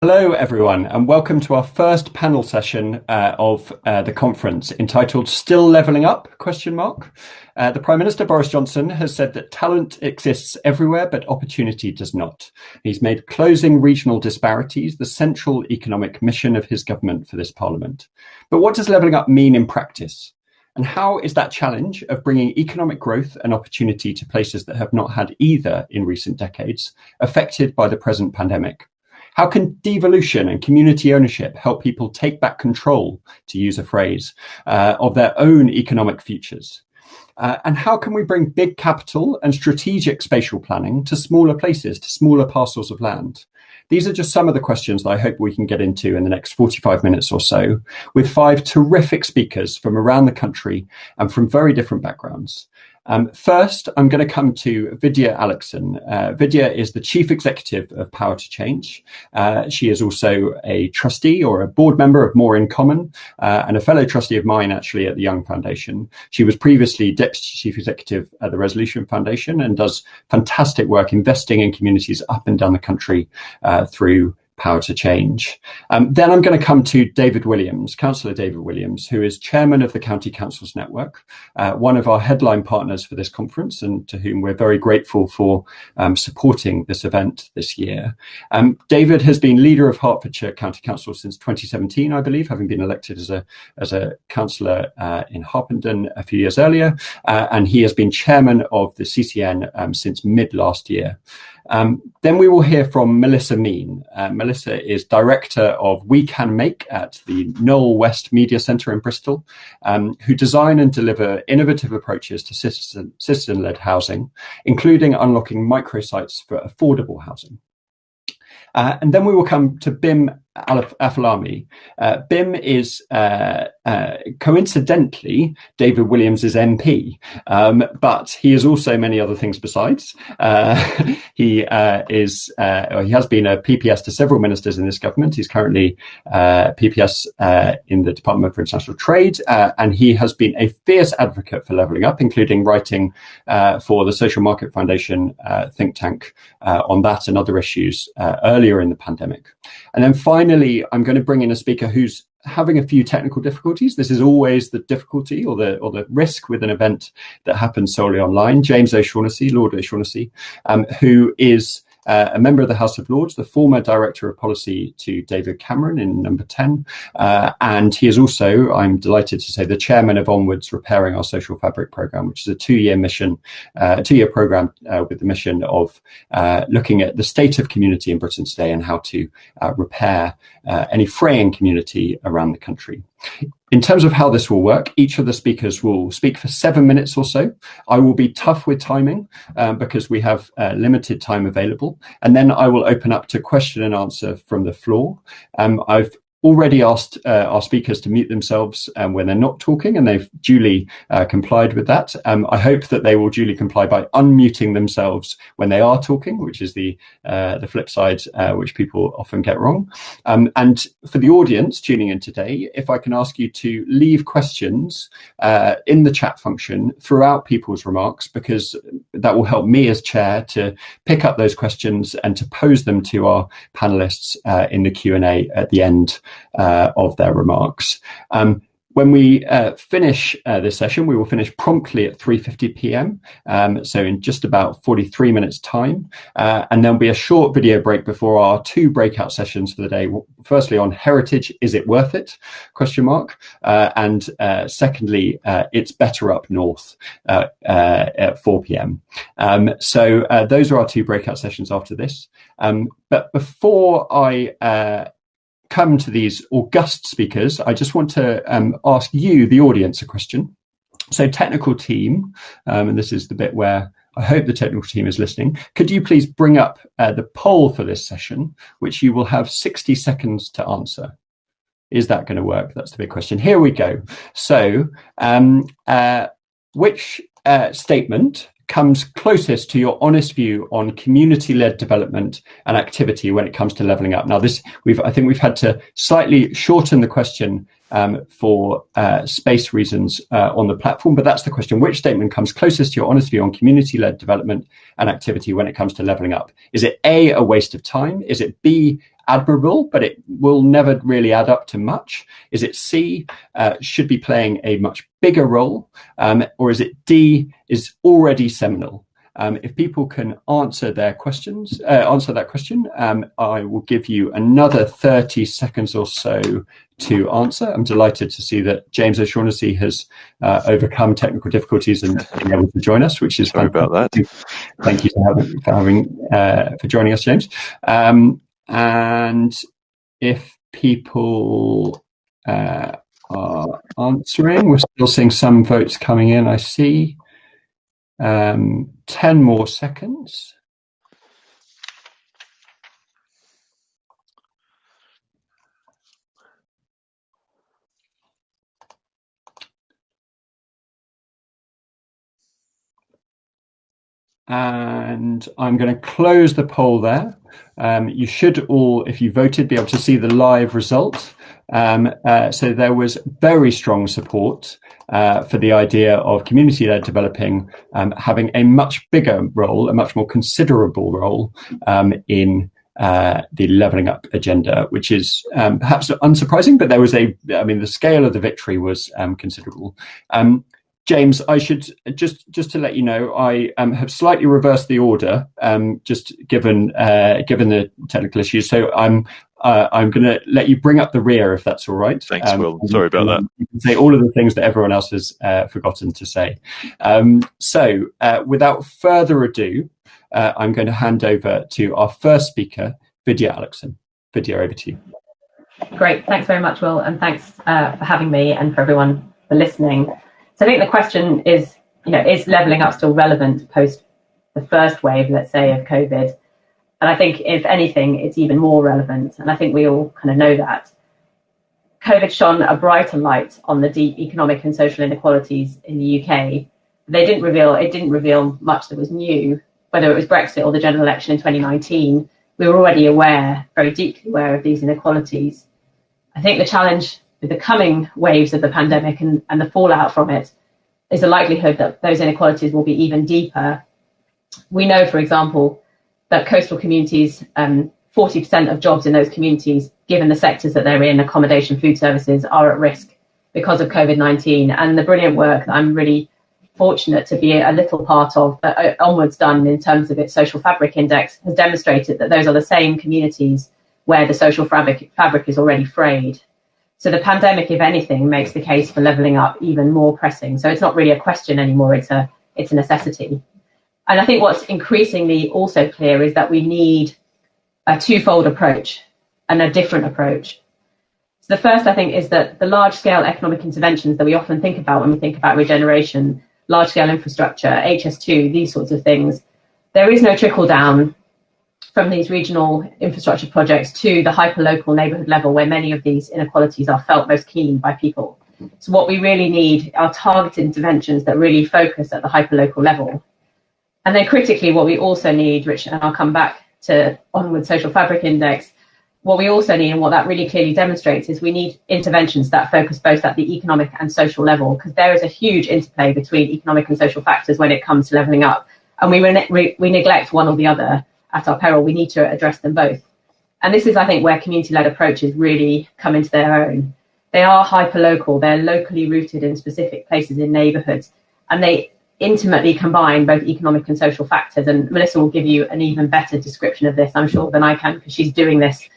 Hello, everyone, and welcome to our first panel session of the conference entitled Still Levelling Up? The Prime Minister, Boris Johnson, has said that talent exists everywhere, but opportunity does not. He's made closing regional disparities the central economic mission of his government for this Parliament. But what does levelling up mean in practice? And how is that challenge of bringing economic growth and opportunity to places that have not had either in recent decades affected by the present pandemic? How can devolution and community ownership help people take back control, to use a phrase, of their own economic futures? And how can we bring big capital and strategic spatial planning to smaller places, to smaller parcels of land? These are just some of the questions that I hope we can get into in the next 45 minutes or so, with 5 terrific speakers from around the country and from very different backgrounds. First, I'm going to come to Vidya Alexan. Vidya is the Chief Executive of Power to Change. She is also a trustee or a board member of More in Common and a fellow trustee of mine, actually, at the Young Foundation. She was previously Deputy Chief Executive at the Resolution Foundation and does fantastic work investing in communities up and down the country through Power to Change. Then I'm going to come to David Williams, Councillor David Williams, who is chairman of the County Councils Network, one of our headline partners for this conference, and to whom we're very grateful for supporting this event this year. David has been leader of Hertfordshire County Council since 2017, I believe, having been elected as a councillor in Harpenden a few years earlier, and he has been chairman of the CCN since mid last year. Then we will hear from Melissa Mean. Melissa is director of We Can Make at the Knowle West Media Centre in Bristol, who design and deliver innovative approaches to citizen-led housing, including unlocking microsites for affordable housing. And then we will come to Bim Afolami. Bim is coincidentally David Williams's MP, but he is also many other things besides. He has been a PPS to several ministers in this government. He's currently PPS in the Department for International Trade, and he has been a fierce advocate for levelling up, including writing for the Social Market Foundation think tank on that and other issues earlier in the pandemic. And then finally, I'm going to bring in a speaker who's having a few technical difficulties. This is always the difficulty or the risk with an event that happens solely online. James O'Shaughnessy, Lord O'Shaughnessy, who is a member of the House of Lords, the former Director of Policy to David Cameron in Number 10. And he is also, I'm delighted to say, the chairman of Onward's Repairing Our Social Fabric programme, which is a two-year programme with the mission of looking at the state of community in Britain today and how to repair any fraying community around the country. In terms of how this will work, each of the speakers will speak for 7 minutes or so. I will be tough with timing because we have limited time available. And then I will open up to question and answer from the floor. I've already asked our speakers to mute themselves when they're not talking, and they've duly complied with that. I hope that they will duly comply by unmuting themselves when they are talking, which is the flip side, which people often get wrong. And for the audience tuning in today, if I can ask you to leave questions in the chat function throughout people's remarks, because that will help me as chair to pick up those questions and to pose them to our panelists in the Q&A at the end of their remarks. When we finish this session, we will finish promptly at 3:50 p.m, so in just about 43 minutes time, and there'll be a short video break before our 2 breakout sessions for the day. Firstly, on heritage, is it worth it? ? And secondly, it's better up north at 4 p.m. So those are our 2 breakout sessions after this. But before I come to these august speakers, I just want to ask you, the audience, a question. So technical team, and this is the bit where I hope the technical team is listening. Could you please bring up the poll for this session, which you will have 60 seconds to answer? Is that going to work? That's the big question. Here we go. So which statement comes closest to your honest view on community-led development and activity when it comes to levelling up? Now, I think we've had to slightly shorten the question for space reasons on the platform, but that's the question. Which statement comes closest to your honest view on community-led development and activity when it comes to levelling up? Is it A, a waste of time? Is it B, admirable, but it will never really add up to much? Is it C, should be playing a much bigger role? Or is it D, is already seminal? If people can answer that question, I will give you another 30 seconds or so to answer. I'm delighted to see that James O'Shaughnessy has overcome technical difficulties and been able to join us, which is Sorry about that. Thank you for joining us, James. And if people are answering, we're still seeing some votes coming in, I see. 10 more seconds. And I'm going to close the poll there. You should all, if you voted, be able to see the live result. So there was very strong support for the idea of community-led developing having a much bigger role, a much more considerable role in the levelling up agenda, which is perhaps unsurprising, but there was the scale of the victory was considerable. James, I should just to let you know, I have slightly reversed the order, just given the technical issues. So I'm going to let you bring up the rear, if that's all right. Thanks, Will. Sorry about that. You can say all of the things that everyone else has forgotten to say. So without further ado, I'm going to hand over to our first speaker, Vidya Alexan. Vidya, over to you. Great. Thanks very much, Will, and thanks for having me and for everyone for listening. So I think the question is, is levelling up still relevant post the first wave, let's say, of COVID? And I think, if anything, it's even more relevant. And I think we all kind of know that. COVID shone a brighter light on the deep economic and social inequalities in the UK. It didn't reveal much that was new, whether it was Brexit or the general election in 2019. We were already very deeply aware of these inequalities. I think the challenge with the coming waves of the pandemic and the fallout from it is the likelihood that those inequalities will be even deeper. We know, for example, that coastal communities, 40% of jobs in those communities, given the sectors that they're in, accommodation, food services, are at risk because of COVID-19. And the brilliant work that I'm really fortunate to be a little part of, Onward's done in terms of its social fabric index, has demonstrated that those are the same communities where the social fabric is already frayed. So the pandemic, if anything, makes the case for levelling up even more pressing. So it's not really a question anymore, it's a necessity. And I think what's increasingly also clear is that we need a twofold approach and a different approach. So the first, I think, is that the large-scale economic interventions that we often think about when we think about regeneration, large-scale infrastructure, HS2, these sorts of things, there is no trickle-down from these regional infrastructure projects to the hyper-local neighbourhood level where many of these inequalities are felt most keen by people. So what we really need are targeted interventions that really focus at the hyper-local level. And then critically, what we also need, which, and I'll come back to Onward Social Fabric Index, what we also need, and what that really clearly demonstrates, is we need interventions that focus both at the economic and social level, because there is a huge interplay between economic and social factors when it comes to levelling up. And we neglect one or the other at our peril. We need to address them both. And this is, I think, where community-led approaches really come into their own. They are hyper-local, they're locally rooted in specific places in neighbourhoods, and they intimately combine both economic and social factors. And Melissa will give you an even better description of this, I'm sure, than I can, because she's doing this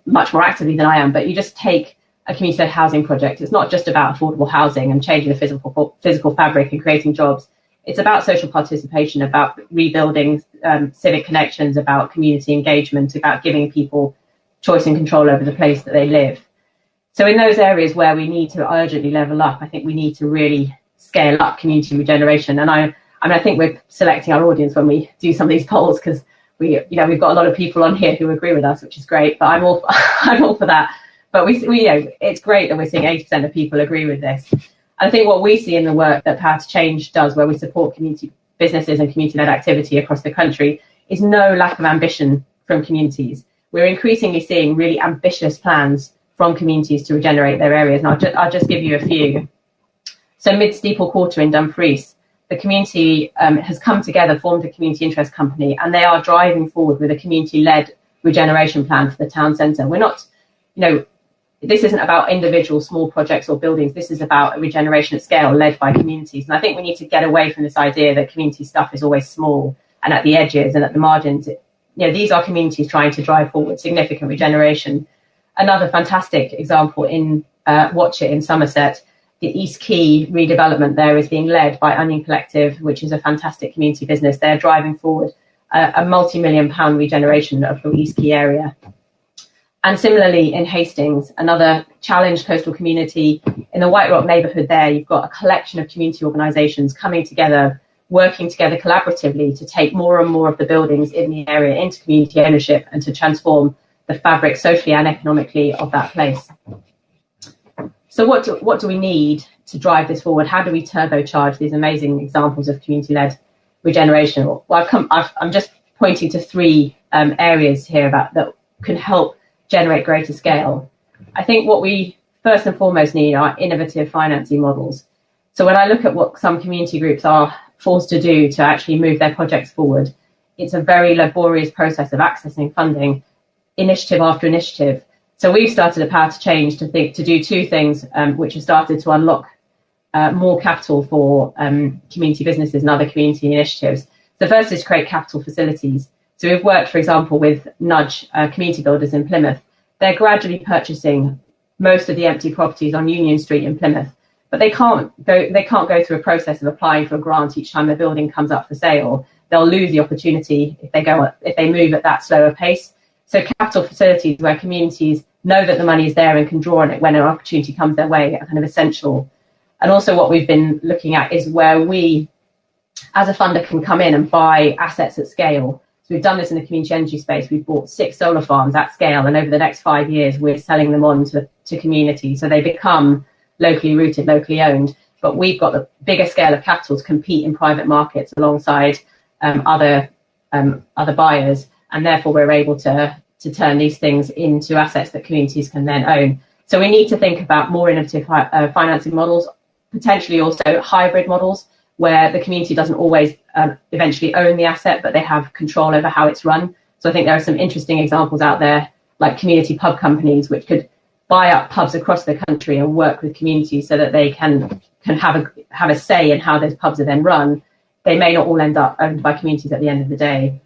much more actively than I am. But you just take a community-led housing project. It's not just about affordable housing and changing the physical fabric and creating jobs. It's about social participation, about rebuilding civic connections, about community engagement, about giving people choice and control over the place that they live. So in those areas where we need to urgently level up, I think we need to really scale up community regeneration. And I think we're selecting our audience when we do some of these polls, because we've got a lot of people on here who agree with us, which is great. But I'm all for that. But we it's great that we're seeing 80% of people agree with this. I think what we see in the work that Power to Change does, where we support community businesses and community-led activity across the country, is no lack of ambition from communities. We're increasingly seeing really ambitious plans from communities to regenerate their areas. And I'll just give you a few. So Mid-Steeple Quarter in Dumfries, the community has come together, formed a community interest company, and they are driving forward with a community-led regeneration plan for the town centre. We're not, this isn't about individual small projects or buildings. This is about a regeneration at scale led by communities. And I think we need to get away from this idea that community stuff is always small and at the edges and at the margins. These are communities trying to drive forward significant regeneration. Another fantastic example in Watch It in Somerset, the East Quay redevelopment there is being led by Onion Collective, which is a fantastic community business. They're driving forward a multi-million-pound regeneration of the East Quay area. And similarly in Hastings, another challenged coastal community, in the White Rock neighbourhood there, you've got a collection of community organisations coming together, working together collaboratively to take more and more of the buildings in the area into community ownership and to transform the fabric socially and economically of that place. So what do we need to drive this forward? How do we turbocharge these amazing examples of community-led regeneration? Well, I'm just pointing to three areas here that can help generate greater scale. I think what we first and foremost need are innovative financing models. So when I look at what some community groups are forced to do to actually move their projects forward, it's a very laborious process of accessing funding, initiative after initiative. So we've started a Power to Change to do two things, which have started to unlock more capital for community businesses and other community initiatives. The first is to create capital facilities. So we've worked, for example, with Nudge Community Builders in Plymouth. They're gradually purchasing most of the empty properties on Union Street in Plymouth, but they can't go through a process of applying for a grant each time a building comes up for sale. They'll lose the opportunity if they move at that slower pace. So capital facilities where communities know that the money is there and can draw on it when an opportunity comes their way are kind of essential. And also what we've been looking at is where we, as a funder, can come in and buy assets at scale. So we've done this in the community energy space. We've bought 6 solar farms at scale, and over the next 5 years, we're selling them on to communities. So they become locally rooted, locally owned. But we've got the bigger scale of capital to compete in private markets alongside other buyers. And therefore, we're able to turn these things into assets that communities can then own. So we need to think about more innovative financing models, potentially also hybrid models, where the community doesn't always eventually own the asset, but they have control over how it's run. So I think there are some interesting examples out there, like community pub companies, which could buy up pubs across the country and work with communities so that they can have a say in how those pubs are then run. They may not all end up owned by communities at the end of the day.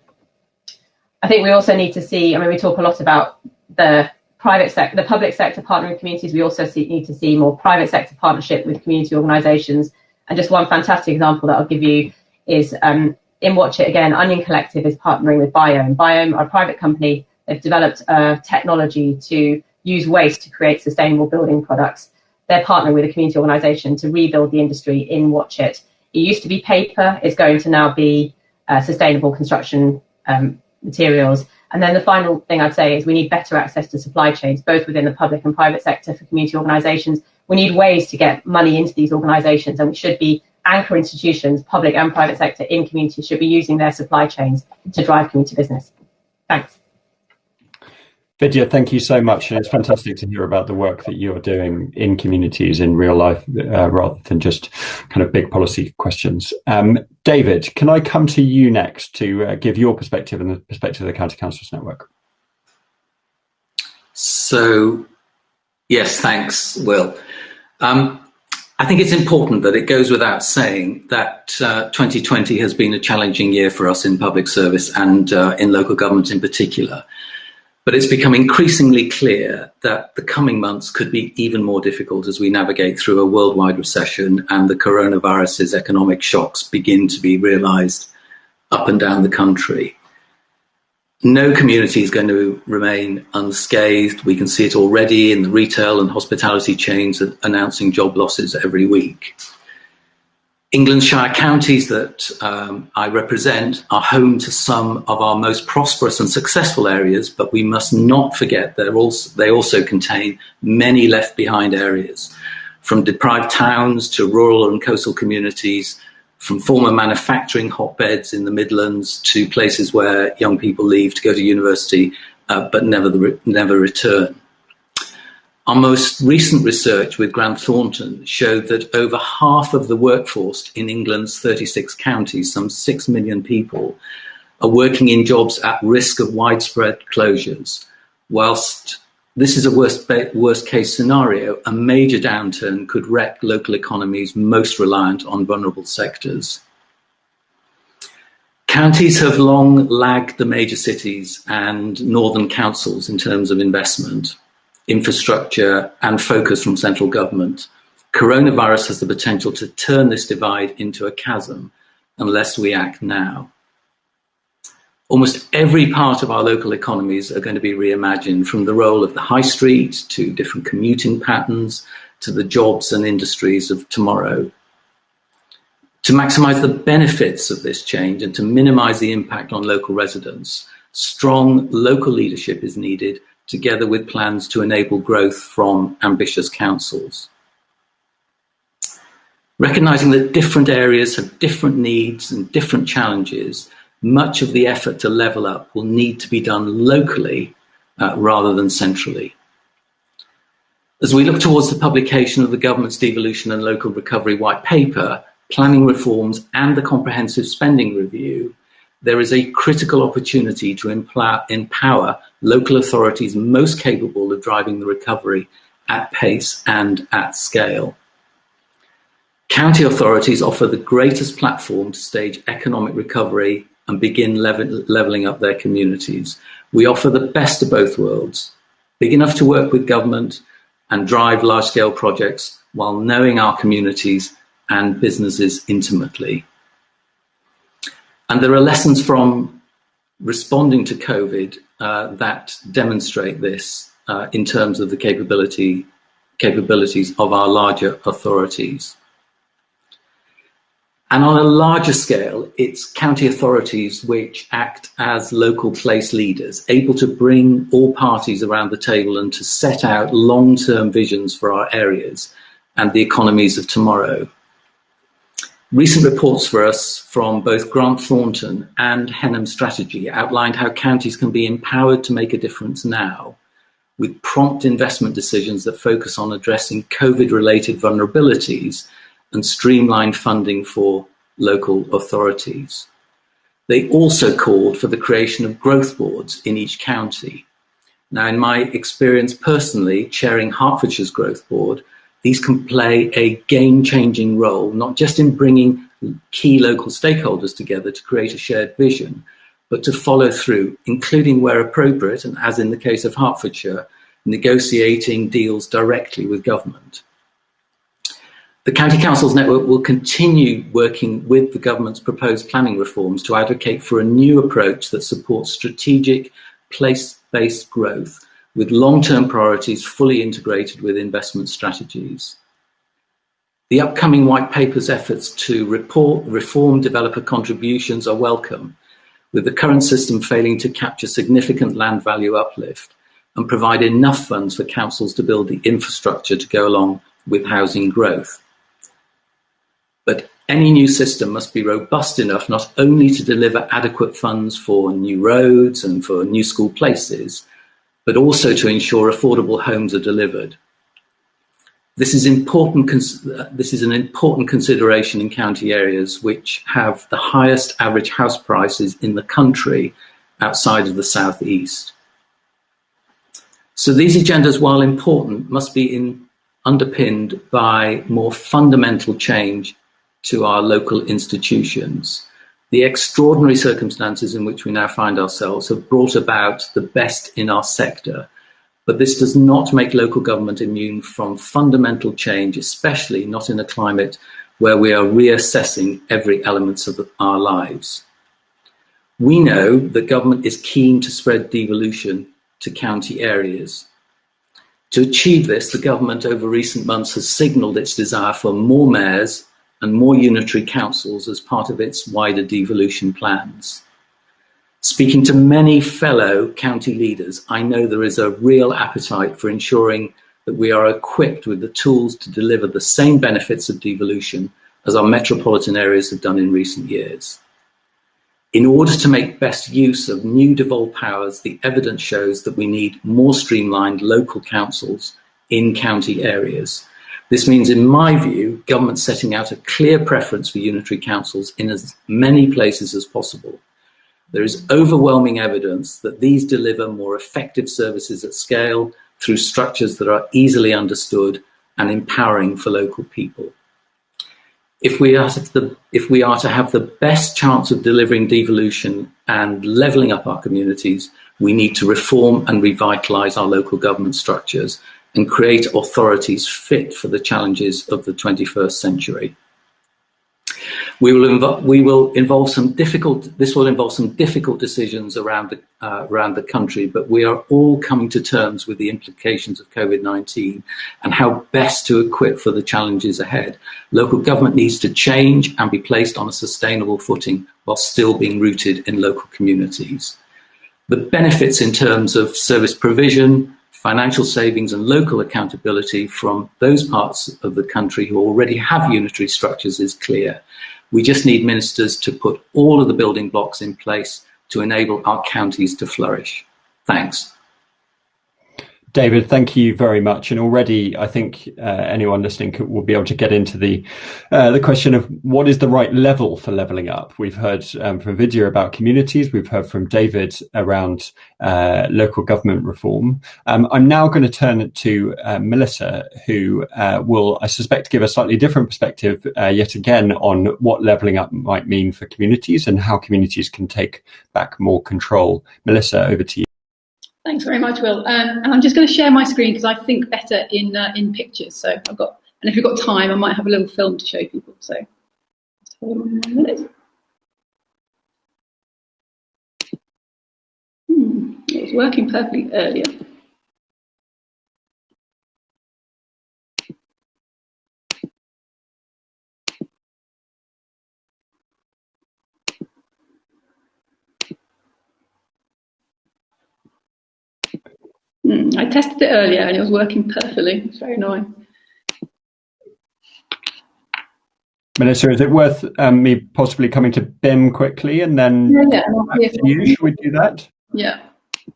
I think we also need to see, we talk a lot about the public sector partnering with communities. We also need to see more private sector partnership with community organisations. And just one fantastic example that I'll give you is in Watch It again, Onion Collective is partnering with Biome. Biome are a private company. They've developed technology to use waste to create sustainable building products. They're partnering with a community organisation to rebuild the industry in Watch It. It used to be paper. It's going to now be sustainable construction materials. And then the final thing I'd say is we need better access to supply chains, both within the public and private sector for community organisations. We need ways to get money into these organisations, and we should be anchor institutions, public and private sector in communities should be using their supply chains to drive community business. Thanks. Vidya, thank you so much. And it's fantastic to hear about the work that you're doing in communities in real life, rather than just kind of big policy questions. David, can I come to you next to give your perspective and the perspective of the County Councils Network? So, yes, thanks, Will. I think it's important that it goes without saying that 2020 has been a challenging year for us in public service and in local government in particular. But it's become increasingly clear that the coming months could be even more difficult as we navigate through a worldwide recession and the coronavirus's economic shocks begin to be realised up and down the country. No community is going to remain unscathed. We can see it already in the retail and hospitality chains announcing job losses every week. England's Shire counties that I represent are home to some of our most prosperous and successful areas, but we must not forget they also contain many left behind areas, from deprived towns to rural and coastal communities, from former manufacturing hotbeds in the Midlands to places where young people leave to go to university but never return. Our most recent research with Grant Thornton showed that over half of the workforce in England's 36 counties, some 6 million people, are working in jobs at risk of widespread closures. Whilst this is a worst case scenario, a major downturn could wreck local economies most reliant on vulnerable sectors. Counties have long lagged the major cities and northern councils in terms of investment, infrastructure and focus from central government. Coronavirus has the potential to turn this divide into a chasm unless we act now. Almost every part of our local economies are going to be reimagined, from the role of the high street to different commuting patterns to the jobs and industries of tomorrow. To maximise the benefits of this change and to minimise the impact on local residents, strong local leadership is needed, together with plans to enable growth from ambitious councils. Recognising that different areas have different needs and different challenges, much of the effort to level up will need to be done locally rather than centrally. As we look towards the publication of the government's Devolution and Local Recovery White Paper, planning reforms and the comprehensive spending review, there is a critical opportunity to empower local authorities most capable of driving the recovery at pace and at scale. County authorities offer the greatest platform to stage economic recovery and begin levelling up their communities. We offer the best of both worlds, big enough to work with government and drive large-scale projects while knowing our communities and businesses intimately. And there are lessons from responding to COVID that demonstrate this in terms of the capabilities of our larger authorities. And on a larger scale, it's county authorities which act as local place leaders, able to bring all parties around the table and to set out long-term visions for our areas and the economies of tomorrow. Recent reports for us from both Grant Thornton and Henham Strategy outlined how counties can be empowered to make a difference now, with prompt investment decisions that focus on addressing COVID-related vulnerabilities and streamlined funding for local authorities. They also called for the creation of growth boards in each county. Now, in my experience personally, chairing Hertfordshire's growth board, these can play a game-changing role, not just in bringing key local stakeholders together to create a shared vision, but to follow through, including where appropriate, and as in the case of Hertfordshire, negotiating deals directly with government. The County Councils Network will continue working with the government's proposed planning reforms to advocate for a new approach that supports strategic, place-based growth with long-term priorities fully integrated with investment strategies. The upcoming White Paper's efforts to reform developer contributions are welcome, with the current system failing to capture significant land value uplift and provide enough funds for councils to build the infrastructure to go along with housing growth. But any new system must be robust enough not only to deliver adequate funds for new roads and for new school places, but also to ensure affordable homes are delivered. This is an important consideration in county areas which have the highest average house prices in the country outside of the South East. So these agendas, while important, must be underpinned by more fundamental change to our local institutions. The extraordinary circumstances in which we now find ourselves have brought about the best in our sector, but this does not make local government immune from fundamental change, especially not in a climate where we are reassessing every element of our lives. We know that government is keen to spread devolution to county areas. To achieve this, the government over recent months has signalled its desire for more mayors and more unitary councils as part of its wider devolution plans. Speaking to many fellow county leaders, I know there is a real appetite for ensuring that we are equipped with the tools to deliver the same benefits of devolution as our metropolitan areas have done in recent years. In order to make best use of new devolved powers, the evidence shows that we need more streamlined local councils in county areas. This means, in my view, government setting out a clear preference for unitary councils in as many places as possible. There is overwhelming evidence that these deliver more effective services at scale through structures that are easily understood and empowering for local people. If we are to have the best chance of delivering devolution and levelling up our communities, we need to reform and revitalise our local government structures and create authorities fit for the challenges of the 21st century. This will involve some difficult decisions around the country, but we are all coming to terms with the implications of COVID-19 and how best to equip for the challenges ahead. Local government needs to change and be placed on a sustainable footing while still being rooted in local communities. The benefits in terms of service provision, financial savings and local accountability from those parts of the country who already have unitary structures is clear. We just need ministers to put all of the building blocks in place to enable our counties to flourish. Thanks. David, thank you very much. And already, I think anyone listening will be able to get into the question of what is the right level for levelling up. We've heard from Vidya about communities. We've heard from David around local government reform. I'm now going to turn to Melissa, who will, I suspect, give a slightly different perspective yet again on what levelling up might mean for communities and how communities can take back more control. Melissa, over to you. Thanks very much, Will. And I'm just going to share my screen because I think better in pictures. So and if you've got time, I might have a little film to show people. So just hold on 1 minute. It was working perfectly earlier. I tested it earlier and it was working perfectly. It's very nice. Melissa, is it worth me possibly coming to BIM quickly and then back to you? Should we do that? Yeah.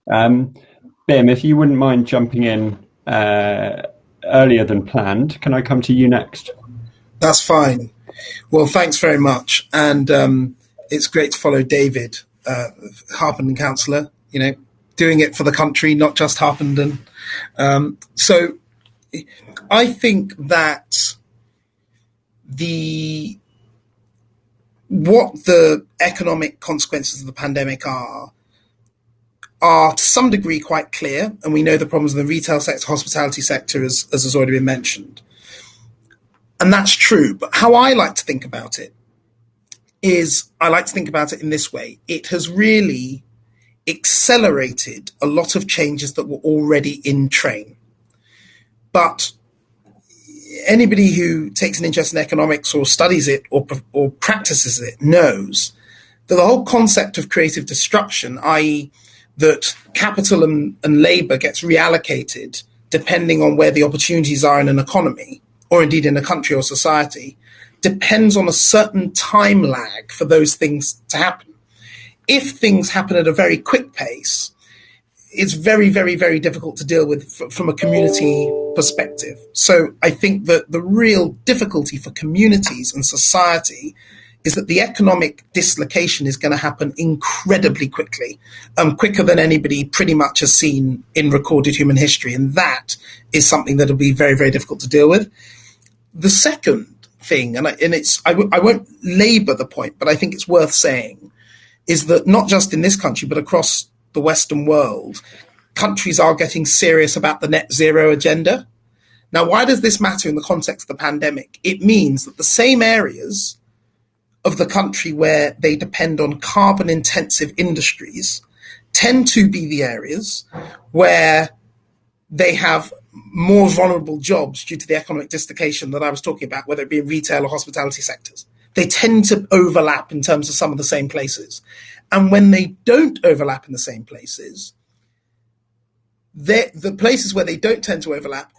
BIM, if you wouldn't mind jumping in earlier than planned, can I come to you next? That's fine. Well, thanks very much. And it's great to follow David, Harpenden councillor, doing it for the country, not just Harpenden. So I think that what the economic consequences of the pandemic are to some degree quite clear, and we know the problems in the retail sector, hospitality sector, as has already been mentioned. And that's true, but how I like to think about it is I like to think about it in this way. It has really accelerated a lot of changes that were already in train. But anybody who takes an interest in economics or studies it or practices it knows that the whole concept of creative destruction, i.e. that capital and labour gets reallocated depending on where the opportunities are in an economy, or indeed in a country or society, depends on a certain time lag for those things to happen. If things happen at a very quick pace, it's very, very, very difficult to deal with from a community perspective. So I think that the real difficulty for communities and society is that the economic dislocation is going to happen incredibly quickly, quicker than anybody pretty much has seen in recorded human history. And that is something that will be very, very difficult to deal with. The second thing, I won't labour the point, but I think it's worth saying, is that not just in this country, but across the Western world, countries are getting serious about the net zero agenda. Now, why does this matter in the context of the pandemic? It means that the same areas of the country where they depend on carbon intensive industries tend to be the areas where they have more vulnerable jobs due to the economic dislocation that I was talking about, whether it be in retail or hospitality sectors. They tend to overlap in terms of some of the same places. And when they don't overlap in the same places, the places where they don't tend to overlap,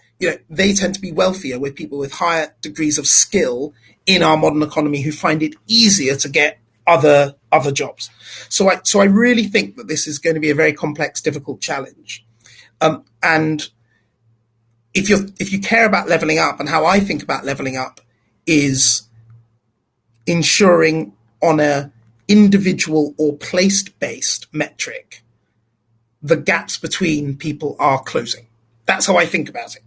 they tend to be wealthier, with people with higher degrees of skill in our modern economy who find it easier to get other jobs. So I really think that this is going to be a very complex, difficult challenge. And if you care about levelling up, and how I think about levelling up is ensuring on a individual or place-based metric, the gaps between people are closing. That's how I think about it.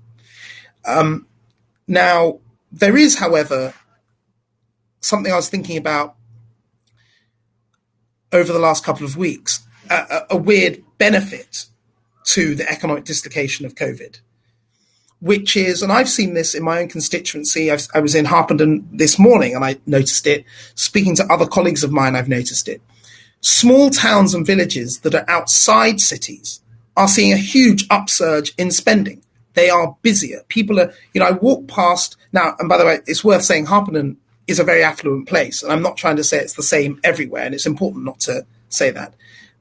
Now, there is, however, something I was thinking about over the last couple of weeks, a weird benefit to the economic dislocation of COVID, which is, and I've seen this in my own constituency. I was in Harpenden this morning and I noticed it. Speaking to other colleagues of mine, I've noticed it. Small towns and villages that are outside cities are seeing a huge upsurge in spending. They are busier. People are, I walk past now, and by the way, it's worth saying Harpenden is a very affluent place. And I'm not trying to say it's the same everywhere. And it's important not to say that.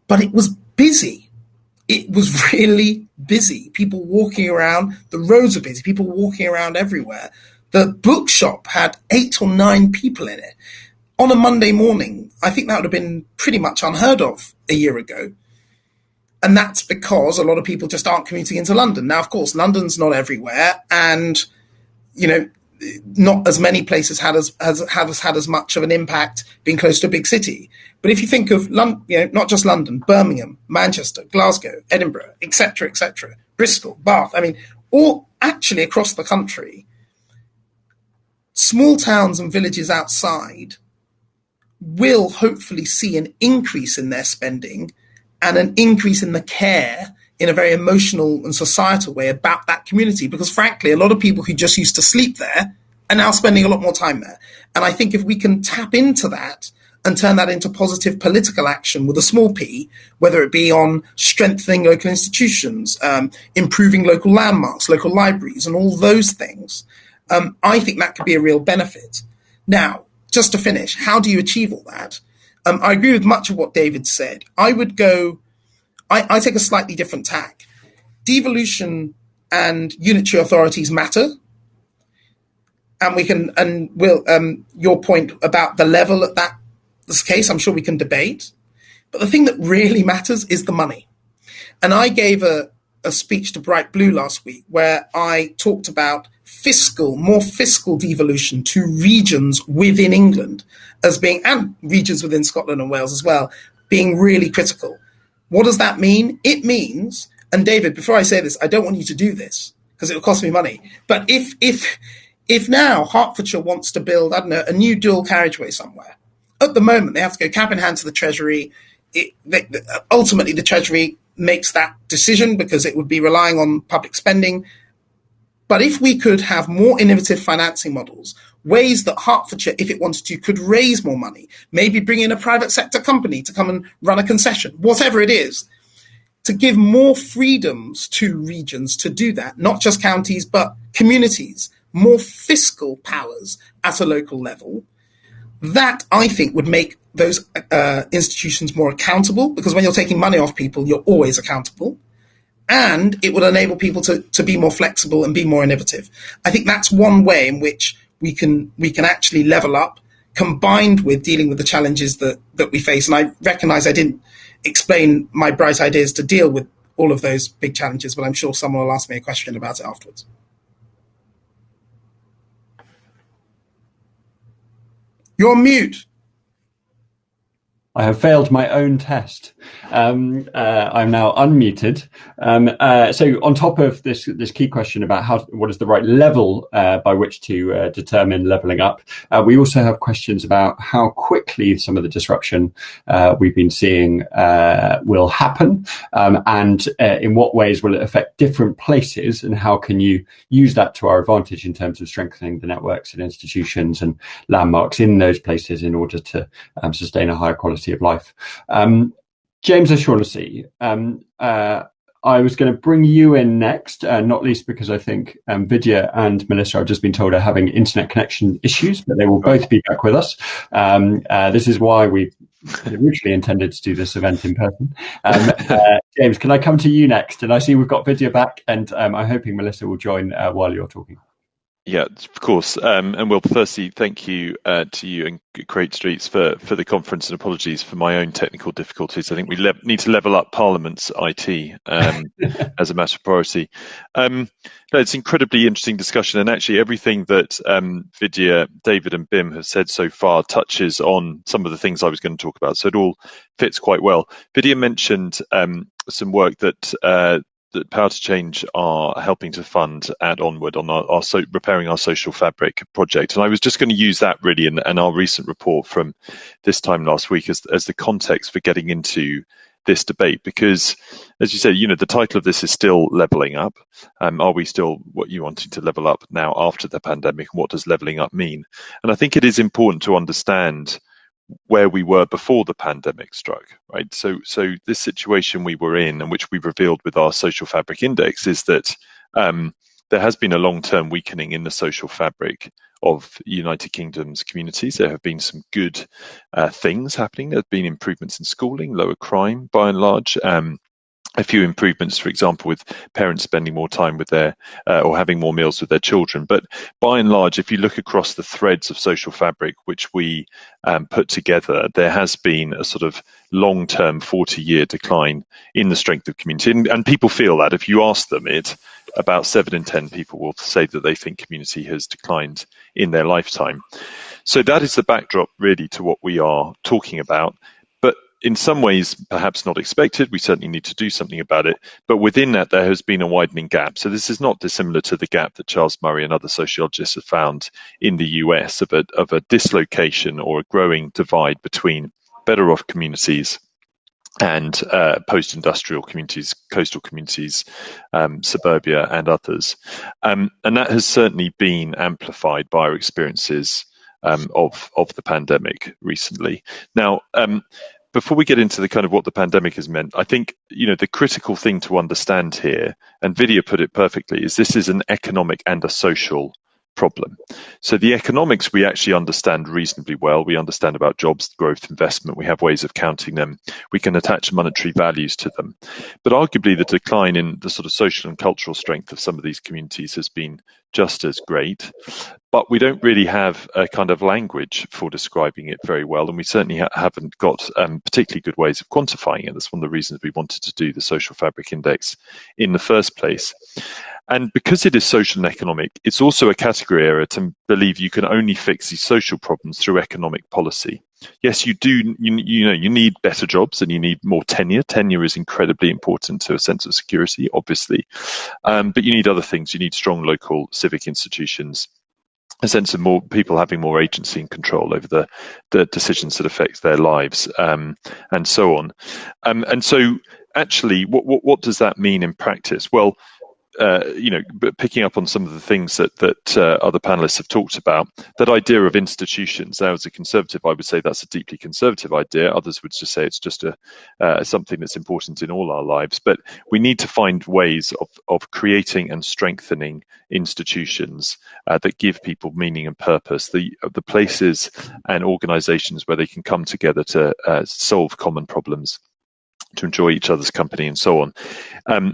But it was busy. It was really busy. People walking around. The roads are busy. People walking around everywhere. The bookshop had 8 or 9 people in it. On a Monday morning, I think that would have been pretty much unheard of a year ago. And that's because a lot of people just aren't commuting into London. Now, of course, London's not everywhere. And, not as many places has had as much of an impact being close to a big city. But if you think of not just London, Birmingham, Manchester, Glasgow, Edinburgh, etc., Bristol, Bath, all actually across the country, small towns and villages outside will hopefully see an increase in their spending and an increase in the care in a very emotional and societal way about that community. Because frankly, a lot of people who just used to sleep there are now spending a lot more time there. And I think if we can tap into that and turn that into positive political action with a small p, whether it be on strengthening local institutions, improving local landmarks, local libraries, and all those things, I think that could be a real benefit. Now, just to finish, how do you achieve all that? I agree with much of what David said. I take a slightly different tack. Devolution and unitary authorities matter. And your point about the level at this case, I'm sure we can debate. But the thing that really matters is the money. And I gave a speech to Bright Blue last week where I talked about more fiscal devolution to regions within England and regions within Scotland and Wales as well, being really critical. What does that mean? It means, and David, before I say this, I don't want you to do this because it will cost me money. But if now Hertfordshire wants to build, a new dual carriageway somewhere, at the moment they have to go cap in hand to the Treasury. Ultimately, the Treasury makes that decision because it would be relying on public spending. But if we could have more innovative financing models, ways that Hertfordshire, if it wanted to, could raise more money, maybe bring in a private sector company to come and run a concession, whatever it is, to give more freedoms to regions to do that, not just counties, but communities, more fiscal powers at a local level, that I think would make those institutions more accountable, because when you're taking money off people, you're always accountable. And it would enable people to be more flexible and be more innovative. I think that's one way in which we can actually level up, combined with dealing with the challenges that we face. And I recognize I didn't explain my bright ideas to deal with all of those big challenges, but I'm sure someone will ask me a question about it afterwards. You're on mute. I have failed my own test. I'm now unmuted. So on top of this key question about what is the right level by which to determine levelling up, we also have questions about how quickly some of the disruption we've been seeing will happen, and in what ways will it affect different places, and how can you use that to our advantage in terms of strengthening the networks and institutions and landmarks in those places in order to sustain a higher quality of life. James O'Shaughnessy, I was going to bring you in next, not least because I think Vidya and Melissa, I've just been told, are having internet connection issues, but they will both be back with us. This is why we originally intended to do this event in person. James, can I come to you next? And I see we've got Vidya back, and I'm hoping Melissa will join while you're talking. Yeah, of course. And well, firstly, thank you to you and Create Streets for the conference, and apologies for my own technical difficulties. I think we need to level up Parliament's IT as a matter of priority. No, it's an incredibly interesting discussion, and actually everything that Vidya, David and Bim have said so far touches on some of the things I was going to talk about. So it all fits quite well. Vidya mentioned some work that Power to Change are helping to fund at Onward on our repairing our social fabric project. And I was just going to use that really and our recent report from this time last week as the context for getting into this debate, because as you said, the title of this is still levelling up. Are we still what you wanting to level up now after the pandemic? And what does levelling up mean? And I think it is important to understand where we were before the pandemic struck, right? So this situation we were in, and which we revealed with our social fabric index, is that there has been a long-term weakening in the social fabric of United Kingdom's communities. There have been some good things happening. There have been improvements in schooling, lower crime by and large. A few improvements, for example, with parents spending more time with their or having more meals with their children. But by and large, if you look across the threads of social fabric which we put together, there has been a sort of long-term 40-year decline in the strength of community. And people feel that. If you ask them it, about 7 in 10 people will say that they think community has declined in their lifetime. So that is the backdrop really to what we are talking about. In some ways, perhaps not expected. We certainly need to do something about it. But within that, there has been a widening gap. So this is not dissimilar to the gap that Charles Murray and other sociologists have found in the US of a dislocation or a growing divide between better off communities and post-industrial communities, coastal communities, suburbia and others. And that has certainly been amplified by our experiences of the pandemic recently. Now, before we get into the kind of what the pandemic has meant, I think, the critical thing to understand here, and Vidya put it perfectly, is this is an economic and a social problem. So the economics we actually understand reasonably well. We understand about jobs, growth, investment. We have ways of counting them. We can attach monetary values to them. But arguably the decline in the sort of social and cultural strength of some of these communities has been just as great. But we don't really have a kind of language for describing it very well. And we certainly haven't got particularly good ways of quantifying it. That's one of the reasons we wanted to do the Social Fabric Index in the first place. And because it is social and economic, it's also a category area to believe you can only fix these social problems through economic policy. Yes, you do. You need better jobs and you need more tenure. Tenure is incredibly important to a sense of security, obviously. But you need other things. You need strong local civic institutions, a sense of more people having more agency and control over the decisions that affect their lives, and so on. And so, actually, what does that mean in practice? Well, picking up on some of the things that other panelists have talked about, that idea of institutions. Now, as a conservative, I would say that's a deeply conservative idea. Others would just say it's just something that's important in all our lives. But we need to find ways of creating and strengthening institutions that give people meaning and purpose. The places and organisations where they can come together to solve common problems, to enjoy each other's company and so on.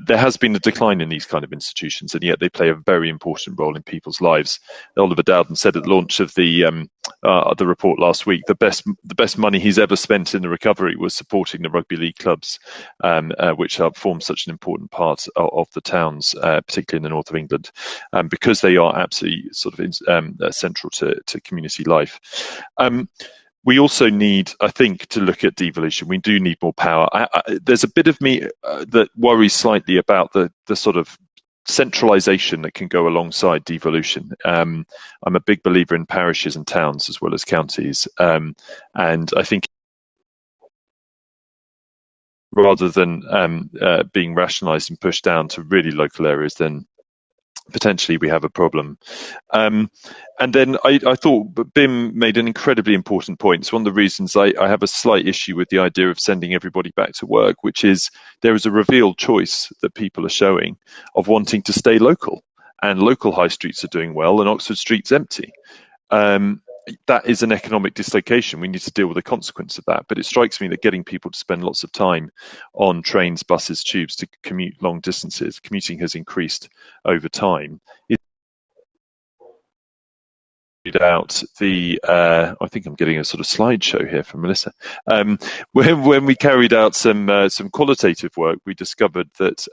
There has been a decline in these kind of institutions, and yet they play a very important role in people's lives. Oliver Dowden said at the launch of the report last week, the best money he's ever spent in the recovery was supporting the rugby league clubs, which form such an important part of the towns, particularly in the north of England, because they are absolutely sort of central to community life. We also need, I think, to look at devolution. We do need more power. There's a bit of me that worries slightly about the sort of centralisation that can go alongside devolution. I'm a big believer in parishes and towns as well as counties, and I think rather than being rationalised and pushed down to really local areas, then potentially we have a problem. And then I thought Bim made an incredibly important point. It's one of the reasons I have a slight issue with the idea of sending everybody back to work, which is there is a revealed choice that people are showing of wanting to stay local, and local high streets are doing well and Oxford Street's empty. That is an economic dislocation. We need to deal with the consequence of that. But it strikes me that getting people to spend lots of time on trains, buses, tubes to commute long distances, commuting has increased over time. carried out the, I think I'm getting a sort of slideshow here from Melissa. When we carried out some qualitative work, we discovered that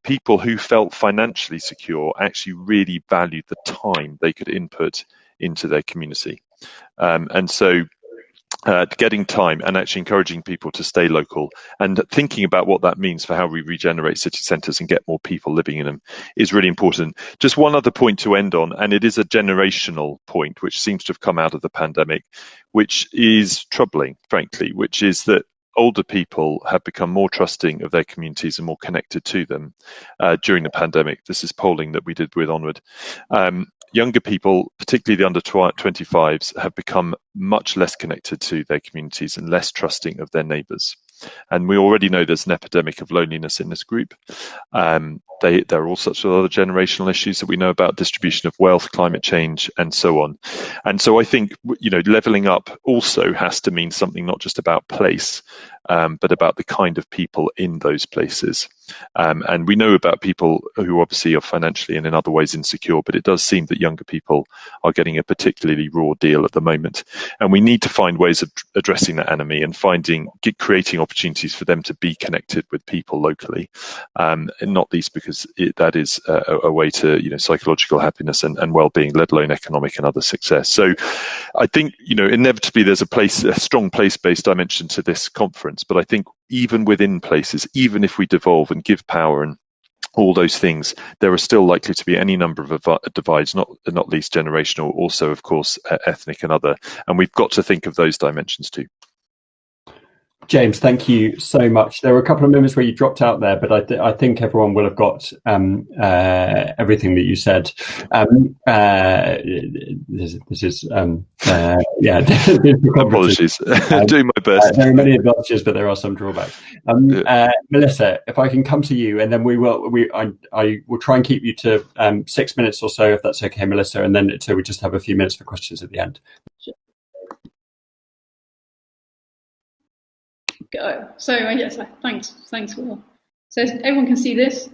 people who felt financially secure actually really valued the time they could input into their community, and so. Getting time and actually encouraging people to stay local and thinking about what that means for how we regenerate city centres and get more people living in them is really important. Just one other point to end on, and it is a generational point which seems to have come out of the pandemic, which is troubling, frankly, which is that older people have become more trusting of their communities and more connected to them during the pandemic. This is polling that we did with Onward. Younger people, particularly the under 25s, have become much less connected to their communities and less trusting of their neighbours. And we already know there's an epidemic of loneliness in this group. There are all sorts of other generational issues that we know about, distribution of wealth, climate change, and so on. And so I think, levelling up also has to mean something not just about place, but about the kind of people in those places. And we know about people who obviously are financially and in other ways insecure, but it does seem that younger people are getting a particularly raw deal at the moment. And we need to find ways of addressing that enemy and creating opportunities for them to be connected with people locally, and not least because that is a way to psychological happiness and well-being, let alone economic and other success. So I think inevitably there's a strong place-based dimension to this conference, but I think even within places, even if we devolve and give power and all those things, there are still likely to be any number of divides, not least generational, also of course ethnic and other, and we've got to think of those dimensions too. James, thank you so much. There were a couple of moments where you dropped out there, but I think everyone will have got everything that you said. This is apologies. Doing my best. There are many advantages, but there are some drawbacks. Melissa, if I can come to you, and then I will try and keep you to 6 minutes or so, if that's okay, Melissa, and then so we just have a few minutes for questions at the end. Sure. Go. So yes, thanks, Will. So everyone can see this.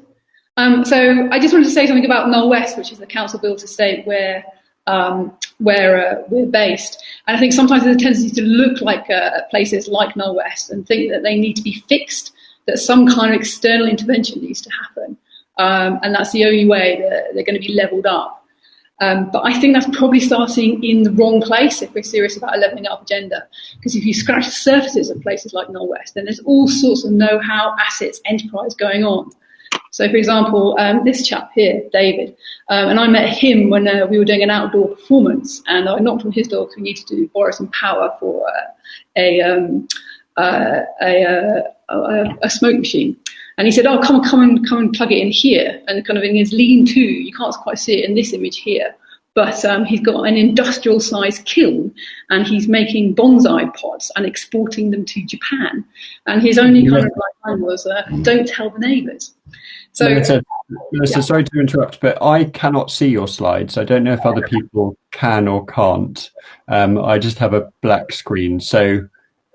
So I just wanted to say something about Knoll West, which is the council built estate where we're based. And I think sometimes there's a tendency to look like places like Knoll West and think that they need to be fixed, that some kind of external intervention needs to happen, and that's the only way that they're going to be levelled up. But I think that's probably starting in the wrong place if we're serious about a levelling up agenda. Because if you scratch the surfaces of places like Knoll West, then there's all sorts of know-how, assets, enterprise going on. So, for example, this chap here, David, and I met him when we were doing an outdoor performance, and I knocked on his door because we needed to borrow some power for a smoke machine. And he said, "Oh, come and plug it in here." And kind of in his lean-to, you can't quite see it in this image here, but he's got an industrial-sized kiln, and he's making bonsai pots and exporting them to Japan. And his only kind of line was, "Don't tell the neighbours." So, Melissa, sorry to interrupt, but I cannot see your slides. I don't know if other people can or can't. I just have a black screen, so.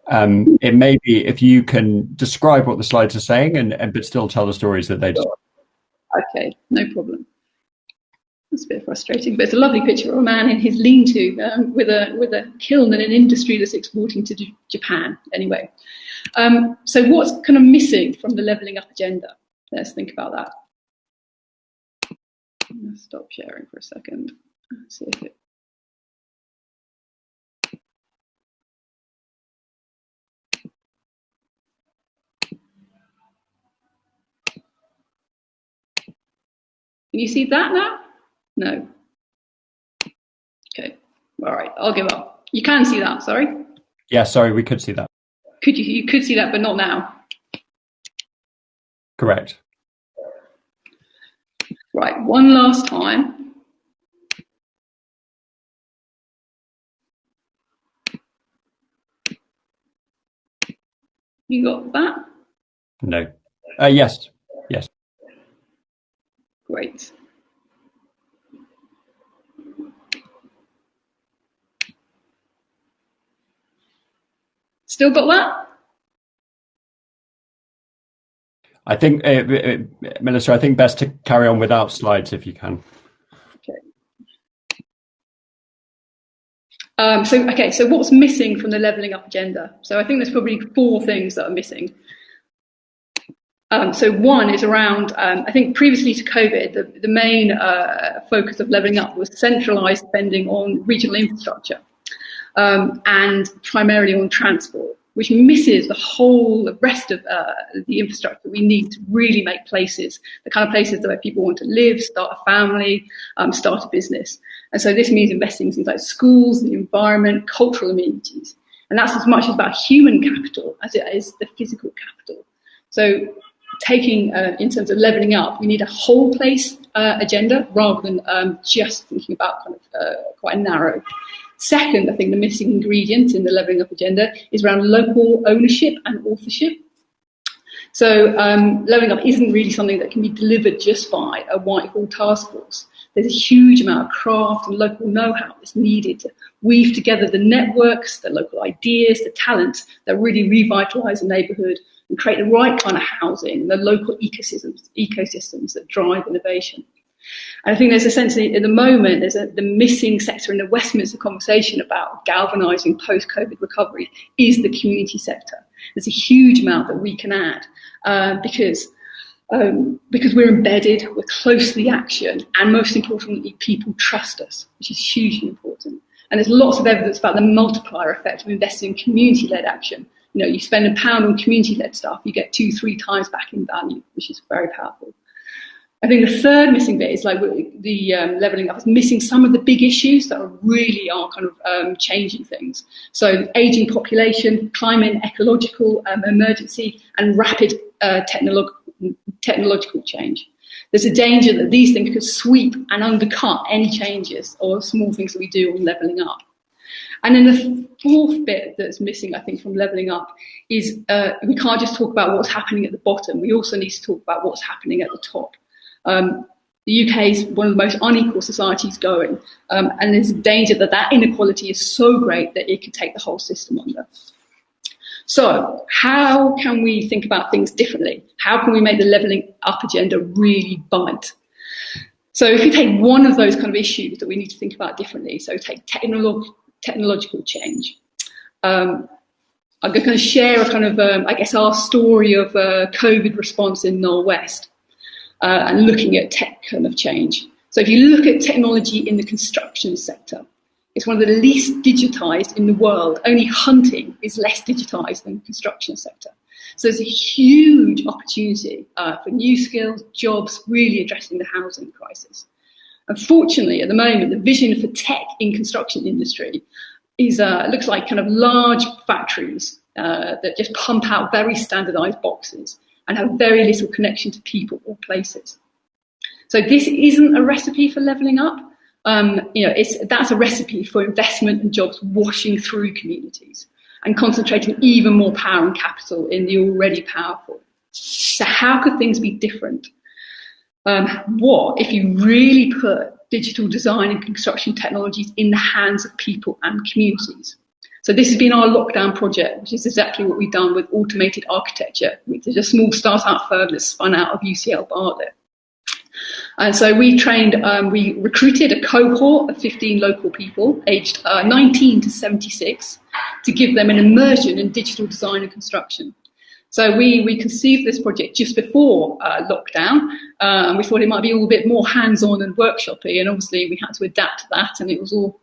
It may be if you can describe what the slides are saying but still tell the stories that they do. Okay, no problem. It's a bit frustrating, but it's a lovely picture of a man in his lean-to with a kiln and an industry that's exporting to Japan. Anyway, so what's kind of missing from the levelling up agenda? Let's think about that. I'm going to stop sharing for a second. Let's see if it. Can you see that now? No. Okay. All right. I'll give up. You can see that. Sorry. Yeah. Sorry. We could see that. Could you? You could see that, but not now. Correct. Right. One last time. You got that? No. Yes. Yes. Great. Still got that? I think, Melissa, I think best to carry on without slides if you can. Okay. So what's missing from the levelling up agenda? So I think there's probably 4 things that are missing. So one is around, I think previously to COVID, the main focus of levelling up was centralised spending on regional infrastructure and primarily on transport, which misses the rest of the infrastructure we need to really make places, the kind of places where people want to live, start a family, start a business. And so this means investing in things like schools, the environment, cultural amenities. And that's as much about human capital as it is the physical capital. So taking, in terms of levelling up, we need a whole place agenda rather than just thinking about kind of quite a narrow. Second, I think the missing ingredient in the levelling up agenda is around local ownership and authorship. So levelling up isn't really something that can be delivered just by a Whitehall task force. There's a huge amount of craft and local know-how that's needed to weave together the networks, the local ideas, the talent that really revitalise a neighbourhood and create the right kind of housing, the local ecosystems that drive innovation. And I think there's a sense that at the moment, there's the missing sector in the Westminster conversation about galvanising post-COVID recovery is the community sector. There's a huge amount that we can add because we're embedded, we're close to the action, and most importantly, people trust us, which is hugely important. And there's lots of evidence about the multiplier effect of investing in community-led action. You know, you spend £1 on community-led stuff, you get 2-3 times back in value, which is very powerful. I think the third missing bit is like the levelling up is missing some of the big issues that really are kind of changing things. So ageing population, climate and ecological emergency, and rapid technological change. There's a danger that these things could sweep and undercut any changes or small things that we do on levelling up. And then the fourth bit that's missing, I think, from levelling up is we can't just talk about what's happening at the bottom. We also need to talk about what's happening at the top. The UK is one of the most unequal societies going, and there's a danger that inequality is so great that it could take the whole system under. So how can we think about things differently? How can we make the levelling up agenda really bite? So if you take one of those kind of issues that we need to think about differently, so take technological change. I'm going to share a kind of, I guess, our story of COVID response in Northwest. And looking at tech kind of change. So if you look at technology in the construction sector, it's one of the least digitised in the world. Only hunting is less digitised than the construction sector. So there's a huge opportunity for new skills, jobs, really addressing the housing crisis. Unfortunately, at the moment, the vision for tech in construction industry is looks like kind of large factories that just pump out very standardised boxes and have very little connection to people or places. So this isn't a recipe for levelling up. That's a recipe for investment and jobs washing through communities and concentrating even more power and capital in the already powerful. So how could things be different? What if you really put digital design and construction technologies in the hands of people and communities? So this has been our lockdown project, which is exactly what we've done with automated architecture, which is a small startup firm that's spun out of UCL Bartlett. And so we recruited a cohort of 15 local people aged 19 to 76 to give them an immersion in digital design and construction. So we conceived this project just before lockdown. We thought it might be all a bit more hands-on and workshopy, and obviously we had to adapt to that, and it was all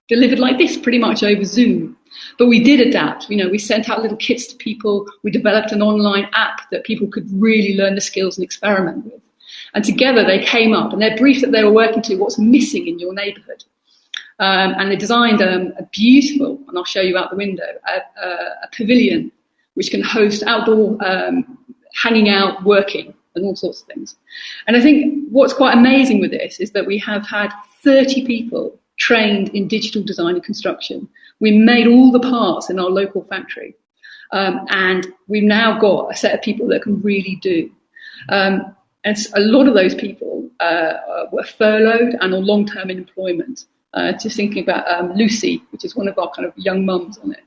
delivered like this, pretty much over Zoom. But we did adapt. We sent out little kits to people. We developed an online app that people could really learn the skills and experiment with. And together they came up, and their brief that they were working to, what's missing in your neighbourhood. And they designed a beautiful, and I'll show you out the window, a pavilion which can host outdoor hanging out, working, and all sorts of things. And I think what's quite amazing with this is that we have had 30 people trained in digital design and construction. We made all the parts in our local factory. And we've now got a set of people that can really do. And a lot of those people were furloughed and on long-term employment. Just thinking about Lucy, which is one of our kind of young mums on it.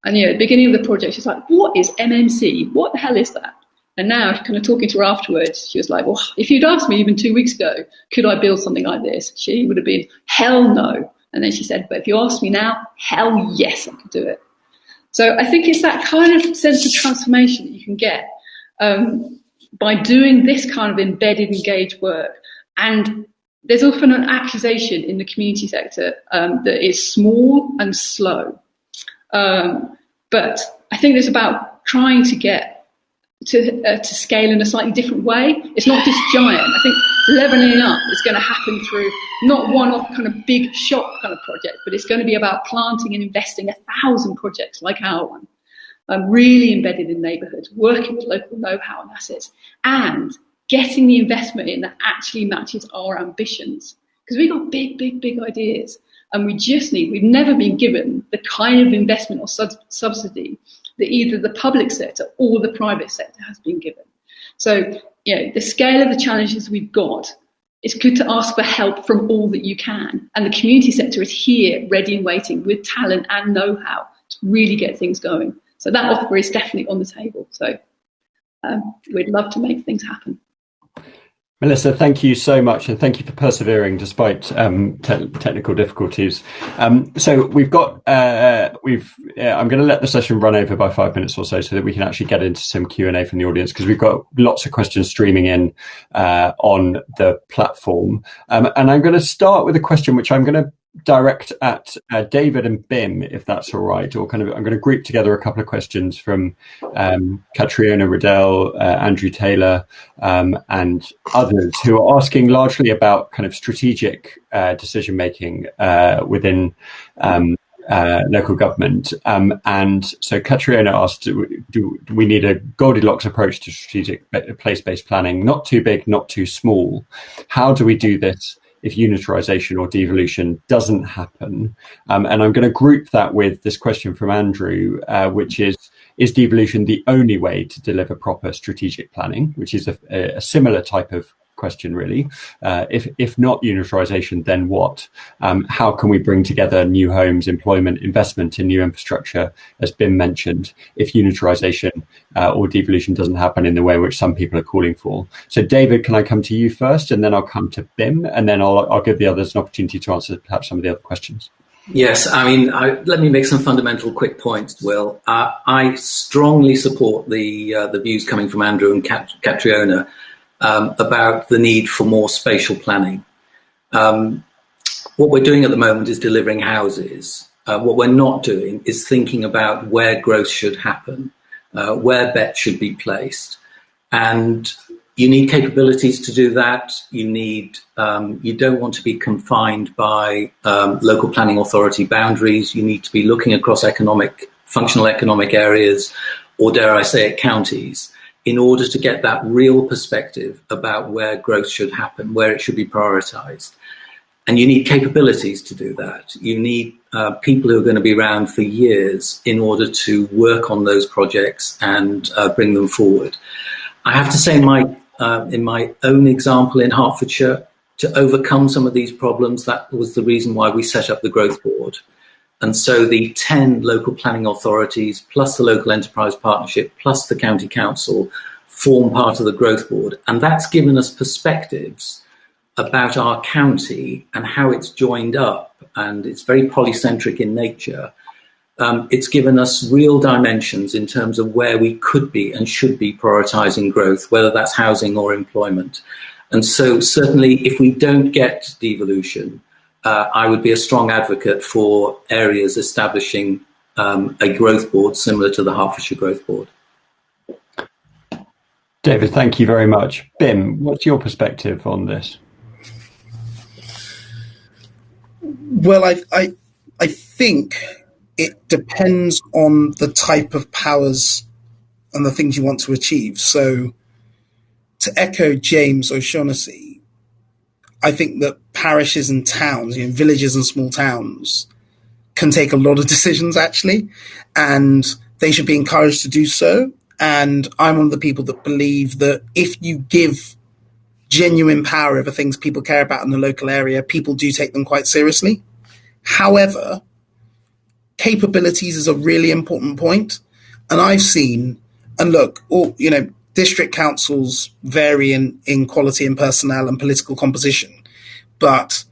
And at the beginning of the project, she's like, what is MMC? What the hell is that? And now, kind of talking to her afterwards, she was like, well, if you'd asked me even 2 weeks ago, could I build something like this? She would have been, hell no. And then she said, but if you ask me now, hell yes, I could do it. So I think it's that kind of sense of transformation that you can get by doing this kind of embedded, engaged work. And there's often an accusation in the community sector that is small and slow. But I think it's about trying to get to scale in a slightly different way. It's not just giant. I think leveling up is going to happen through not one-off kind of big shop kind of project, but it's going to be about planting and investing 1,000 projects like our one, really embedded in neighbourhoods, working with local know-how and assets, and getting the investment in that actually matches our ambitions. Because we've got big, big, big ideas, and we've never been given the kind of investment or subsidy that either the public sector or the private sector has been given. So, the scale of the challenges we've got, it's good to ask for help from all that you can. And the community sector is here, ready and waiting, with talent and know-how to really get things going. So that offer is definitely on the table. So we'd love to make things happen. Melissa, thank you so much, and thank you for persevering despite technical difficulties. So we've got, I'm going to let the session run over by 5 minutes or so that we can actually get into some Q&A from the audience, because we've got lots of questions streaming in on the platform. And I'm going to start with a question which I'm going to direct at David and Bim, if that's all right, or I'm going to group together a couple of questions from Catriona Riddell, Andrew Taylor, and others who are asking largely about kind of strategic decision making within local government. And so Catriona asked, do we need a Goldilocks approach to strategic place-based planning? Not too big, not too small. How do we do this if unitarisation or devolution doesn't happen? And I'm going to group that with this question from Andrew, which is devolution the only way to deliver proper strategic planning, which is a similar type of question, really. If not unitarisation, then what? How can we bring together new homes, employment, investment in new infrastructure, as Bim mentioned, if unitarisation or devolution doesn't happen in the way in which some people are calling for? So David, can I come to you first, and then I'll come to Bim, and then I'll give the others an opportunity to answer perhaps some of the other questions. Yes, I mean, let me make some fundamental quick points, Will. I strongly support the views coming from Andrew and Catriona about the need for more spatial planning. What we're doing at the moment is delivering houses. What we're not doing is thinking about where growth should happen, where bets should be placed. And you need capabilities to do that. You don't want to be confined by local planning authority boundaries. You need to be looking across functional economic areas, or dare I say it, counties, in order to get that real perspective about where growth should happen, where it should be prioritised. And you need capabilities to do that. You need people who are going to be around for years in order to work on those projects and bring them forward. I have to say, in my own example in Hertfordshire, to overcome some of these problems, that was the reason why we set up the Growth Board. And so the 10 local planning authorities, plus the local enterprise partnership, plus the county council, form part of the Growth Board. And that's given us perspectives about our county and how it's joined up. And it's very polycentric in nature. It's given us real dimensions in terms of where we could be and should be prioritising growth, whether that's housing or employment. And so certainly if we don't get devolution, I would be a strong advocate for areas establishing a growth board similar to the Hertfordshire Growth Board. David, thank you very much. Bim, what's your perspective on this? Well, I think it depends on the type of powers and the things you want to achieve. So to echo James O'Shaughnessy, I think that parishes and towns, villages and small towns, can take a lot of decisions, actually, and they should be encouraged to do so. And I'm one of the people that believe that if you give genuine power over things people care about in the local area, people do take them quite seriously. However, capabilities is a really important point. And I've seen, and look, district councils vary in quality and personnel and political composition. But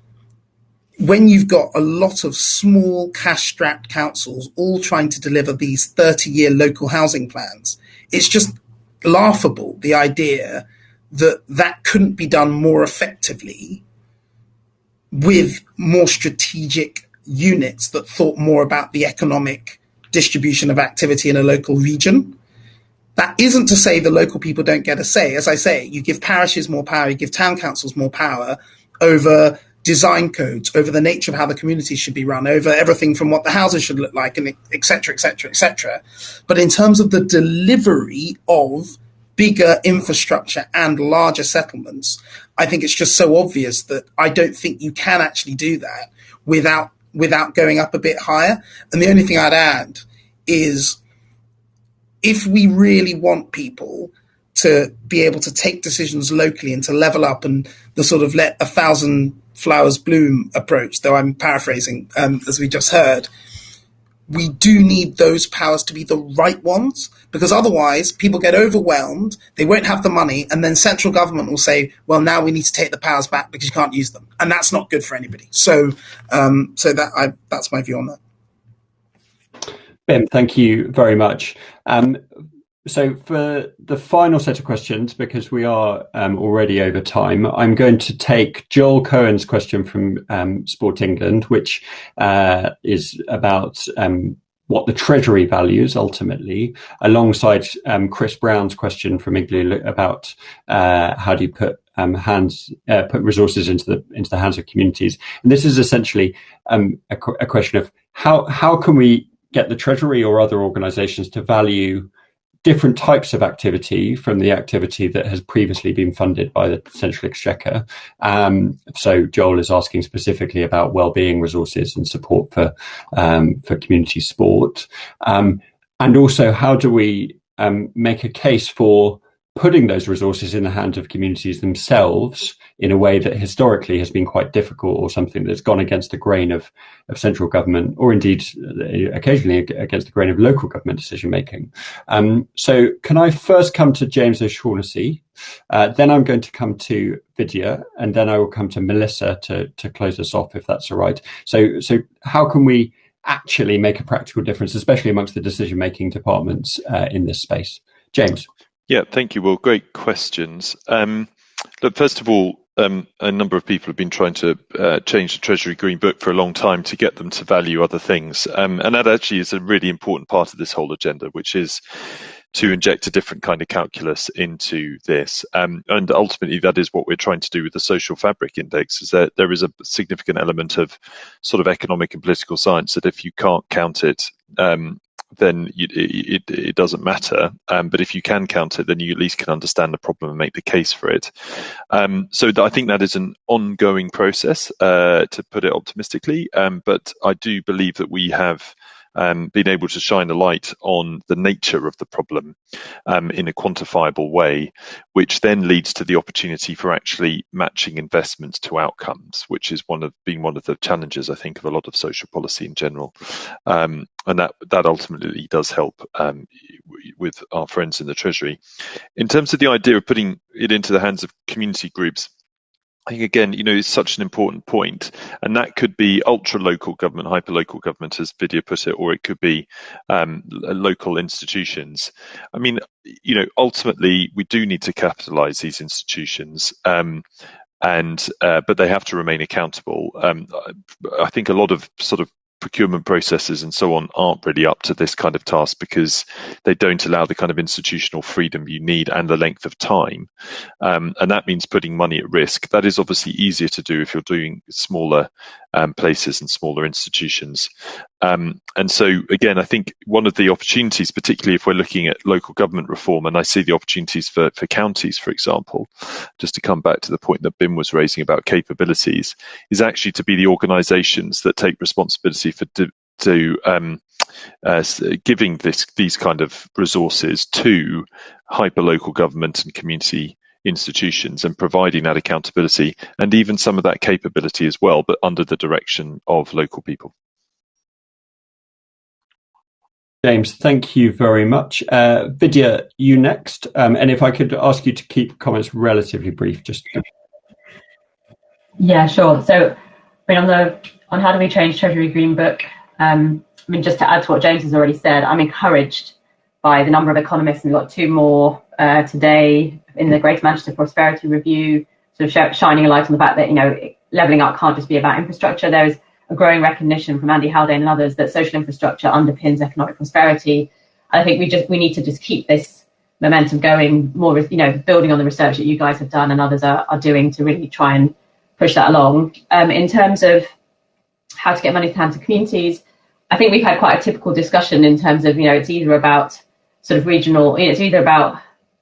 when you've got a lot of small cash-strapped councils all trying to deliver these 30-year local housing plans, it's just laughable, the idea that that couldn't be done more effectively with more strategic units that thought more about the economic distribution of activity in a local region. That isn't to say the local people don't get a say. As I say, you give parishes more power, you give town councils more power over design codes, over the nature of how the community should be run, over everything from what the houses should look like, and et cetera, et cetera, et cetera. But in terms of the delivery of bigger infrastructure and larger settlements, I think it's just so obvious that I don't think you can actually do that without going up a bit higher. And the only thing I'd add is, if we really want people to be able to take decisions locally and to level up and the sort of let 1,000 flowers bloom approach, though I'm paraphrasing, as we just heard, we do need those powers to be the right ones, because otherwise people get overwhelmed, they won't have the money, and then central government will say, well, now we need to take the powers back because you can't use them. And that's not good for anybody. So that's my view on that. Ben, thank you very much. So for the final set of questions, because we are already over time, I'm going to take Joel Cohen's question from Sport England, which is about what the Treasury values ultimately, alongside Chris Brown's question from Igloo about how do you put resources into the hands of communities. And this is essentially a question of how can we get the Treasury or other organisations to value different types of activity from the activity that has previously been funded by the Central Exchequer. So Joel is asking specifically about wellbeing resources and support for community sport. And also, how do we make a case for putting those resources in the hands of communities themselves in a way that historically has been quite difficult, or something that's gone against the grain of central government, or indeed occasionally against the grain of local government decision making. So can I first come to James O'Shaughnessy, then I'm going to come to Vidya, and then I will come to Melissa to close us off, if that's all right. So how can we actually make a practical difference, especially amongst the decision making departments in this space? James. Yeah, thank you. Well, great questions. Look, first of all, a number of people have been trying to change the Treasury Green Book for a long time to get them to value other things. And that actually is a really important part of this whole agenda, which is to inject a different kind of calculus into this. And ultimately, that is what we're trying to do with the Social Fabric Index, is that there is a significant element of sort of economic and political science that if you can't count it, then it doesn't matter. But if you can count it, then you at least can understand the problem and make the case for it. So I think that is an ongoing process, to put it optimistically. But I do believe that we have been able to shine a light on the nature of the problem in a quantifiable way, which then leads to the opportunity for actually matching investments to outcomes, which is been one of the challenges, I think, of a lot of social policy in general. And that ultimately does help with our friends in the Treasury. In terms of the idea of putting it into the hands of community groups, I think, again, it's such an important point, and that could be ultra-local government, hyper-local government, as Vidya put it, or it could be local institutions. I mean, ultimately, we do need to capitalise these institutions, but they have to remain accountable. I think a lot of sort of procurement processes and so on aren't really up to this kind of task because they don't allow the kind of institutional freedom you need and the length of time. And that means putting money at risk. That is obviously easier to do if you're doing smaller places and smaller institutions. And so, again, I think one of the opportunities, particularly if we're looking at local government reform, and I see the opportunities for counties, for example, just to come back to the point that Bim was raising about capabilities, is actually to be the organisations that take responsibility for giving these kind of resources to hyper-local government and community institutions, and providing that accountability and even some of that capability as well, but under the direction of local people. James, thank you very much. Vidya, you next. And if I could ask you to keep comments relatively brief, just. Yeah, sure. So I mean, on how do we change Treasury Green Book, I mean, just to add to what James has already said, I'm encouraged by the number of economists, and we've got two more today in the Greater Manchester Prosperity Review, sort of shining a light on the fact that, you know, levelling up can't just be about infrastructure. There is a growing recognition from Andy Haldane and others that social infrastructure underpins economic prosperity. And I think we need to just keep this momentum going, more, you know, building on the research that you guys have done and others are doing to really try and push that along. In terms of how to get money to hand to communities, I think we've had quite a typical discussion in terms of, you know, it's either about sort of regional, it's either about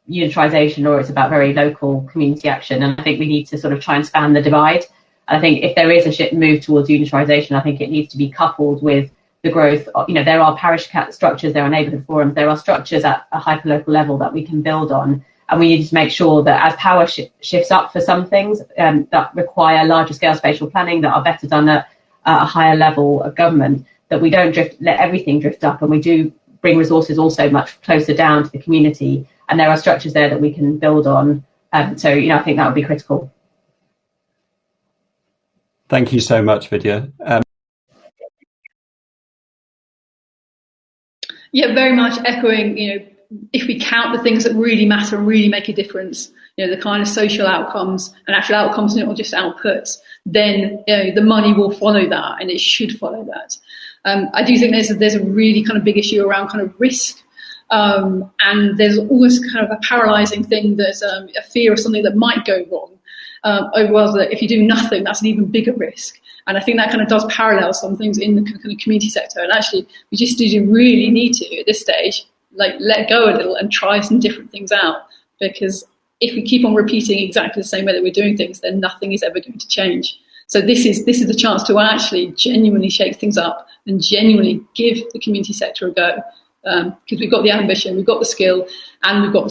unitarisation or it's about very local community action. And I think we need to sort of try and span the divide. And I think if there is a move towards unitarisation, I think it needs to be coupled with the growth. You know, there are parish structures, there are neighbourhood forums, there are structures at a hyperlocal level that we can build on. And we need to make sure that as power shifts up for some things that require larger scale spatial planning, that are better done at a higher level of government, that we don't let everything drift up, and we do bring resources also much closer down to the community. And there are structures there that we can build on. So, you know, I think that would be critical. Thank you so much, Vidya. Yeah, very much echoing, you know, if we count the things that really matter and really make a difference, you know, the kind of social outcomes and actual outcomes, not just outputs, then, you know, the money will follow that, and it should follow that. I do think there's a really kind of big issue around kind of risk. And there's always kind of a paralysing thing, there's a fear of something that might go wrong. Well, that if you do nothing, that's an even bigger risk. And I think that kind of does parallel some things in the kind of community sector. And actually, we just really need to, at this stage, like let go a little and try some different things out. Because if we keep on repeating exactly the same way that we're doing things, then nothing is ever going to change. So this is the chance to actually genuinely shake things up and genuinely give the community sector a go. Because we've got the ambition, we've got the skill, and we've got